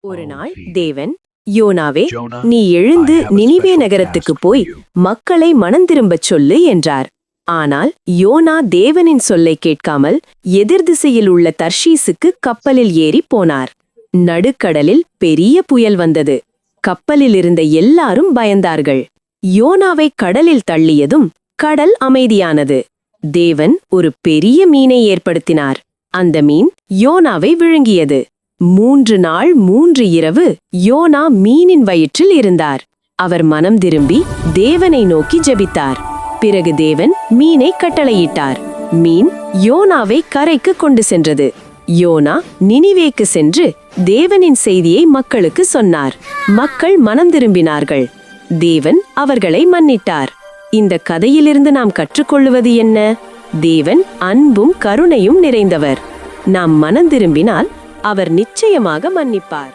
ஒரு நாள் தேவன், யோனாவே, நீ எழுந்து நினிவே நகரத்துக்கு போய் மக்களை மனந்திரும்பச் சொல்லு என்றார். ஆனால் யோனா தேவனின் சொல்லை கேட்காமல் எதிர் திசையில் உள்ள தர்ஷீசுக்கு கப்பலில் ஏறி போனார். நடுக்கடலில் பெரிய புயல் வந்தது. கப்பலில் இருந்த எல்லாரும் பயந்தார்கள். யோனாவை கடலில் தள்ளியதும் கடல் அமைதியானது. தேவன் ஒரு பெரிய மீனை ஏற்படுத்தினார். அந்த மீன் யோனாவை விழுங்கியது. 3 நாள் 3 இரவு யோனா மீனின் வயிற்றில் இருந்தார். அவர் மனம் திரும்பி தேவனை நோக்கி ஜெபித்தார். பிறகு தேவன் மீனை கட்டளையிட்டார். மீன் யோனாவை கரைக்கு கொண்டு சென்றது. யோனா நினிவேக்கு சென்று தேவனின் செய்தியை மக்களுக்கு சொன்னார். மக்கள் மனம் திரும்பினார்கள். தேவன் அவர்களை மன்னித்தார். இந்த கதையிலிருந்து நாம் கற்றுக்கொள்வது என்ன? தேவன் அன்பும் கருணையும் நிறைந்தவர். நாம் மனம் திரும்பினால் அவர் நிச்சயமாக மன்னிப்பார்.